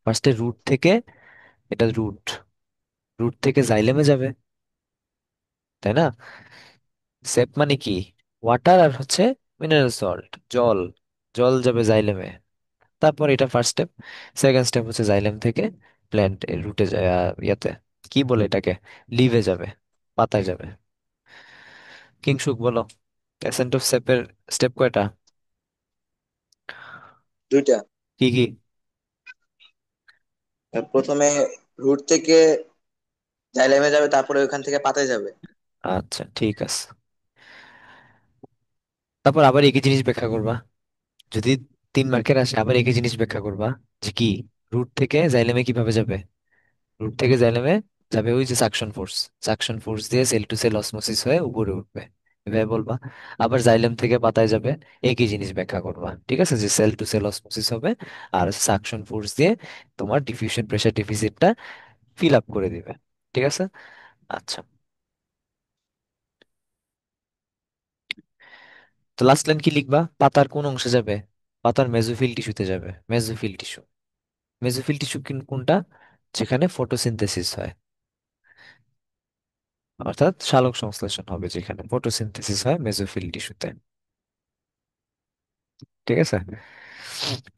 ফার্স্টে রুট থেকে, এটা রুট, রুট থেকে জাইলেমে যাবে, তাই না? স্যাপ মানে কি? ওয়াটার আর হচ্ছে মিনারেল সল্ট, জল। জল যাবে জাইলেমে। তারপর এটা ফার্স্ট স্টেপ। সেকেন্ড স্টেপ হচ্ছে জাইলেম থেকে প্ল্যান্ট রুটে যায়, ইয়াতে কি বলে এটাকে, লিভে যাবে, পাতায় যাবে। কিংশুক বলো, অ্যাসেন্ট অফ স্টেপের স্টেপ কয়টা? দুইটা। কি কি? প্রথমে রুট থেকে জাইলেমে যাবে, তারপরে ওইখান থেকে পাতায় যাবে। আচ্ছা ঠিক আছে। তারপর আবার একই জিনিস ব্যাখ্যা করবা, যদি 3 মার্কের আসে আবার একই জিনিস ব্যাখ্যা করবা, যে কি, রুট থেকে জাইলেমে কিভাবে যাবে। রুট থেকে জাইলেমে যাবে ওই যে সাকশন ফোর্স, সাকশন ফোর্স দিয়ে সেল টু সেল অসমোসিস হয়ে উপরে উঠবে, এভাবে বলবা। আবার জাইলেম থেকে পাতায় যাবে, একই জিনিস ব্যাখ্যা করবা, ঠিক আছে, যে সেল টু সেল অসমোসিস হবে আর সাকশন ফোর্স দিয়ে তোমার ডিফিউশন প্রেসার ডেফিসিটটা ফিল আপ করে দিবে, ঠিক আছে। আচ্ছা, তো লাস্ট লাইন কি লিখবা, পাতার কোন অংশে যাবে? পাতার মেজোফিল টিস্যুতে যাবে, মেজোফিল টিস্যু। মেজোফিল টিস্যু কোনটা? যেখানে ফটোসিনথেসিস হয়, অর্থাৎ সালোক সংশ্লেষণ হবে, যেখানে ফটোসিনথেসিস হয় মেসোফিল টিস্যুতে, ঠিক আছে।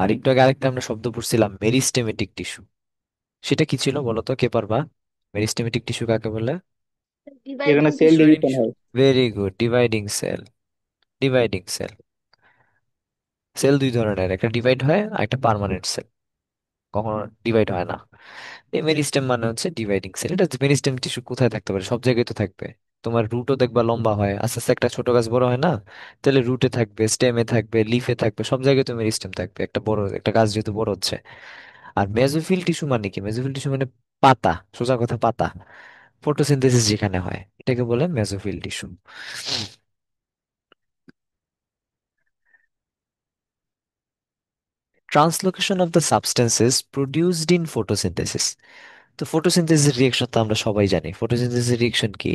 আর একটু আগে আরেকটা আমরা শব্দ পড়ছিলাম, মেরিস্টেমেটিক টিস্যু। সেটা কি ছিল বলো তো, কে পারবা? মেরিস্টেমেটিক টিস্যু কাকে বলে? যেখানে সেল ডিভাইডিং ডিভিশন টিস্যু। হয়। Very good, dividing cell. Dividing cell. Cell দুই ধরনের, একটা ডিভাইড হয় আর একটা পার্মানেন্ট সেল, কখনো ডিভাইড হয় না। এই মেরিস্টেম মানে হচ্ছে ডিভাইডিং সেল। এটা মেরিস্টেম টিস্যু কোথায় থাকতে পারে? সব জায়গায় তো থাকবে। তোমার রুটও দেখবা লম্বা হয়, আস্তে আস্তে একটা ছোট গাছ বড় হয় না, তাহলে রুটে থাকবে, স্টেমে থাকবে, লিফে থাকবে, সব জায়গায় তো মেরিস্টেম থাকবে, একটা বড় একটা গাছ যেহেতু বড় হচ্ছে। আর মেজোফিল টিস্যু মানে কি? মেজোফিল টিস্যু মানে পাতা, সোজা কথা পাতা। ফটোসিনথেসিস যেখানে হয় এটাকে বলে mesophyll tissue. Translocation of the substances produced in photosynthesis. তো ফটোসিনথেসিস রিয়েকশন তো আমরা সবাই জানি, ফটোসিনথেসিস রিয়েকশন কি?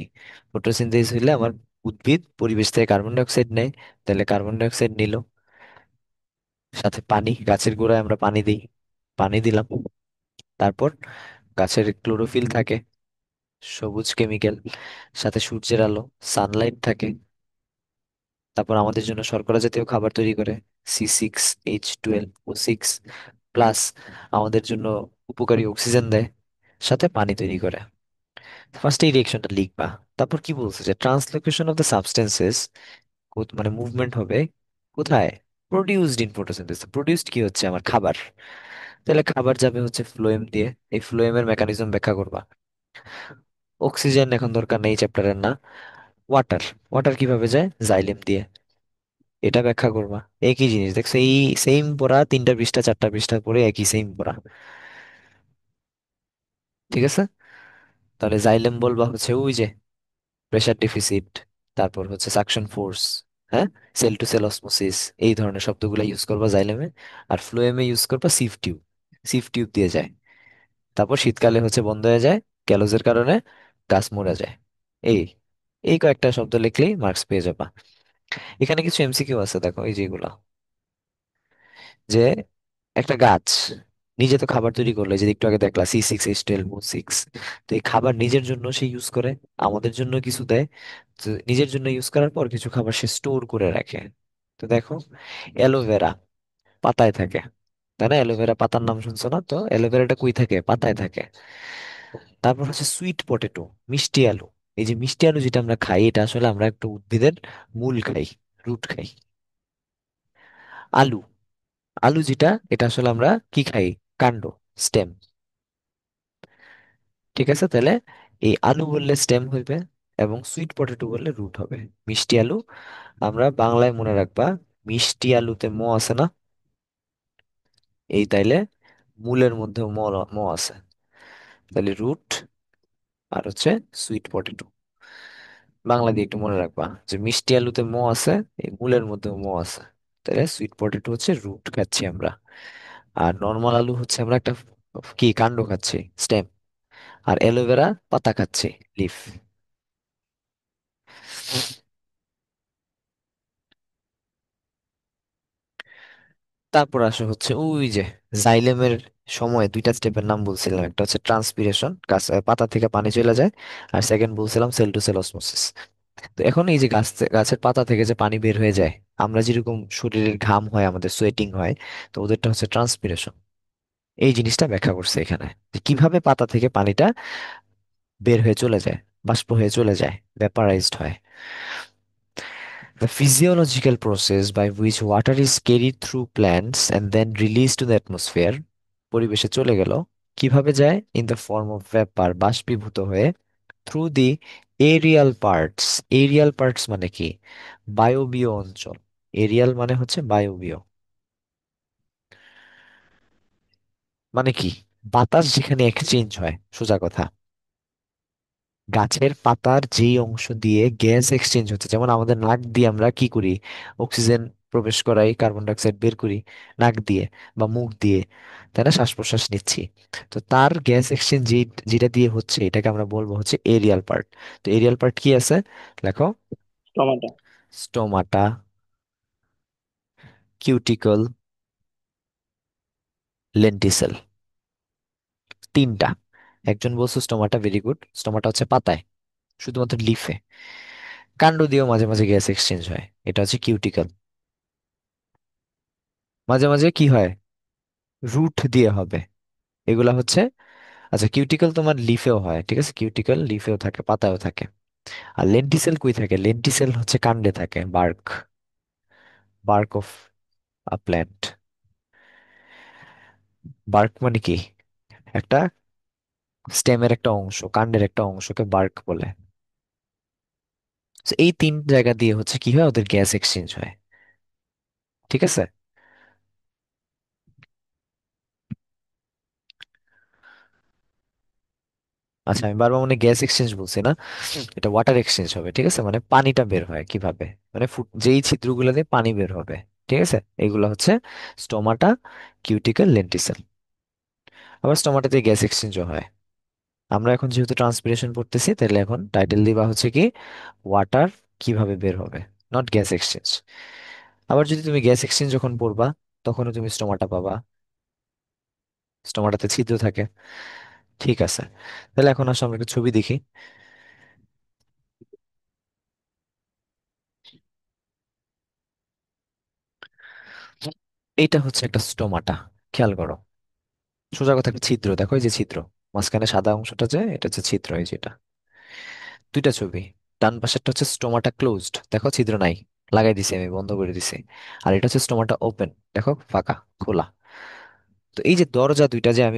ফটোসিনথেসিস হইলে আমার উদ্ভিদ পরিবেশ থেকে কার্বন ডাই অক্সাইড নেয়, তাহলে কার্বন ডাই অক্সাইড নিল, সাথে পানি, গাছের গোড়ায় আমরা পানি দিই, পানি দিলাম। তারপর গাছের ক্লোরোফিল থাকে, সবুজ কেমিক্যাল, সাথে সূর্যের আলো, সানলাইট থাকে। তারপর আমাদের জন্য শর্করা জাতীয় খাবার তৈরি করে, C6H12O6 প্লাস, আমাদের জন্য উপকারী অক্সিজেন দেয়, সাথে পানি তৈরি করে। ফার্স্ট এই রিয়েকশনটা লিখবা। তারপর কি বলছে, যে ট্রান্সলোকেশন অফ দ্য সাবস্টেন্সেস, মানে মুভমেন্ট হবে কোথায়? Produced in photosynthesis. প্রডিউসড কি হচ্ছে? আমার খাবার। তাহলে খাবার যাবে হচ্ছে ফ্লোয়েম দিয়ে, এই ফ্লোয়েমের মেকানিজম ব্যাখ্যা করবা। অক্সিজেন এখন দরকার নেই, চ্যাপ্টারের না। ওয়াটার, ওয়াটার কিভাবে যায়? জাইলেম দিয়ে, এটা ব্যাখ্যা করবা। একই জিনিস দেখছো, এই সেম পড়া, 3টা পৃষ্ঠা 4টা পৃষ্ঠা পড়ে একই সেম পড়া, ঠিক আছে। তাহলে জাইলেম বলবা হচ্ছে ওই যে প্রেসার ডেফিসিট, তারপর হচ্ছে সাকশন ফোর্স, হ্যাঁ, সেল টু সেল অসমোসিস, এই ধরনের শব্দগুলো ইউজ করবা জাইলেমে। আর ফ্লোয়েমে ইউজ করবা সিভ টিউব, সিভ টিউব দিয়ে যায়। তারপর শীতকালে হচ্ছে বন্ধ হয়ে যায় ক্যালোজের কারণে, গাছ মরে যায়। এই এই কয়েকটা শব্দ লিখলেই মার্কস পেয়ে যাবা। এখানে কিছু এমসিকিউ আছে, দেখো এই যেগুলা, যে একটা গাছ নিজে তো খাবার তৈরি করলো, এই যে একটু আগে দেখলা C6H12O6, তো এই খাবার নিজের জন্য সে ইউজ করে, আমাদের জন্য কিছু দেয়। তো নিজের জন্য ইউজ করার পর কিছু খাবার সে স্টোর করে রাখে। তো দেখো, অ্যালোভেরা পাতায় থাকে, তাই না? অ্যালোভেরা পাতার নাম শুনছো না? তো অ্যালোভেরাটা কই থাকে? পাতায় থাকে। তারপর হচ্ছে সুইট পটেটো, মিষ্টি আলু। এই যে মিষ্টি আলু যেটা আমরা খাই, এটা আসলে আমরা একটা উদ্ভিদের মূল খাই, রুট খাই। আলু, আলু যেটা, এটা আসলে আমরা কি খাই? কাণ্ড, স্টেম, ঠিক আছে। তাহলে এই আলু বললে স্টেম হইবে, এবং সুইট পটেটো বললে রুট হবে। মিষ্টি আলু, আমরা বাংলায় মনে রাখবা, মিষ্টি আলুতে ম আছে না? এই তাইলে মূলের মধ্যে ম আছে, তাহলে রুট আর হচ্ছে সুইট পটেটো। বাংলা দিয়ে একটু মনে রাখবা, যে মিষ্টি আলুতে ম আছে, এই মূলের মধ্যে ম আছে, তাহলে সুইট পটেটো হচ্ছে রুট খাচ্ছি আমরা। আর নর্মাল আলু হচ্ছে আমরা একটা কি কাণ্ড খাচ্ছি, স্টেম। আর অ্যালোভেরা পাতা খাচ্ছি, লিফ। তারপর আসে হচ্ছে ওই যে জাইলেমের সময় 2টা স্টেপের নাম বলছিলাম, একটা হচ্ছে ট্রান্সপিরেশন, গাছ পাতা থেকে পানি চলে যায়, আর সেকেন্ড বলছিলাম সেল টু সেল অসমোসিস। তো এখন এই যে গাছের পাতা থেকে যে পানি বের হয়ে যায়, আমরা যেরকম শরীরের ঘাম হয়, আমাদের সোয়েটিং হয়, তো ওদেরটা হচ্ছে ট্রান্সপিরেশন। এই জিনিসটা ব্যাখ্যা করছে এখানে, যে কিভাবে পাতা থেকে পানিটা বের হয়ে চলে যায়, বাষ্প হয়ে চলে যায়, ভ্যাপারাইজড হয়। The physiological process by which water is carried through plants and then released to the atmosphere, পরিবেশে চলে গেল, কিভাবে যায়? In the form of vapor, বাষ্পীভূত হয়ে, through the aerial parts. Aerial parts মানে কি? বায়বীয় অঞ্চল। এরিয়াল মানে হচ্ছে বায়বীয়, মানে কি? বাতাস যেখানে এক্সচেঞ্জ হয়, সোজা কথা। গাছের পাতার যেই অংশ দিয়ে গ্যাস এক্সচেঞ্জ হচ্ছে, যেমন আমাদের নাক দিয়ে আমরা কি করি? অক্সিজেন প্রবেশ করাই, কার্বন ডাই অক্সাইড বের করি নাক দিয়ে বা মুখ দিয়ে, তাই না? শ্বাস প্রশ্বাস নিচ্ছি। তো তার গ্যাস এক্সচেঞ্জ যেটা দিয়ে হচ্ছে, এটাকে আমরা বলবো হচ্ছে এরিয়াল পার্ট। তো এরিয়াল পার্ট কি আছে? লেখো। টমেটো। Stomata, cuticle, lenticel. তিনটা। একজন বলছো স্টোমাটা, ভেরি গুড। স্টোমাটা হচ্ছে পাতায়, শুধুমাত্র লিফে। কাণ্ড দিয়েও মাঝে মাঝে গ্যাস এক্সচেঞ্জ হয়, এটা হচ্ছে কিউটিকল। মাঝে মাঝে কি হয়? রুট দিয়ে হবে, এগুলা হচ্ছে। আচ্ছা, কিউটিকল তোমার লিফেও হয়, ঠিক আছে, কিউটিকল লিফেও থাকে, পাতায়ও থাকে। আর লেন্টিসেল কই থাকে? লেন্টিসেল হচ্ছে কাণ্ডে থাকে, bark, bark of a plant. Bark মানে কি? একটা স্টেমের একটা অংশ, কাণ্ডের একটা অংশকে বার্ক বলে। So এই তিন জায়গা দিয়ে হচ্ছে কি হয়, ওদের গ্যাস এক্সচেঞ্জ হয়, ঠিক আছে। আচ্ছা, আমি বারবার মানে গ্যাস এক্সচেঞ্জ বলছি না, এটা ওয়াটার এক্সচেঞ্জ হবে, ঠিক আছে। মানে পানিটা বের হয় কিভাবে, মানে যেই ছিদ্রগুলো দিয়ে পানি বের হবে, ঠিক আছে। এগুলো হচ্ছে স্টোমাটা, কিউটিকল, লেন্টিসেল। আবার স্টোমাটাতে গ্যাস এক্সচেঞ্জও হয়। আমরা এখন যেহেতু ট্রান্সপিরেশন পড়তেছি, তাহলে এখন টাইটেল দিবা হচ্ছে কি, ওয়াটার কিভাবে বের হবে, নট গ্যাস এক্সচেঞ্জ। আবার যদি তুমি গ্যাস এক্সচেঞ্জ যখন পড়বা, তখনও তুমি স্টোমাটা পাবা, স্টোমাটাতে ছিদ্র থাকে, ঠিক আছে। তাহলে এখন আসলে আমরা একটা ছবি দেখি। এইটা হচ্ছে একটা স্টোমাটা, খেয়াল করো। সোজা কথা, একটা ছিদ্র দেখো, এই যে ছিদ্র, মাঝখানে সাদা অংশটা, যে এটা হচ্ছে ছিদ্র, এই যেটা। দুইটা ছবি, ডান পাশেরটা হচ্ছে স্টোমাটা ক্লোজড, দেখো ছিদ্র নাই, লাগাই দিছি আমি, বন্ধ করে দিছি। আর এটা হচ্ছে স্টোমাটা ওপেন, দেখো ফাঁকা, খোলা। তো এই যে দরজা দুইটা যে আমি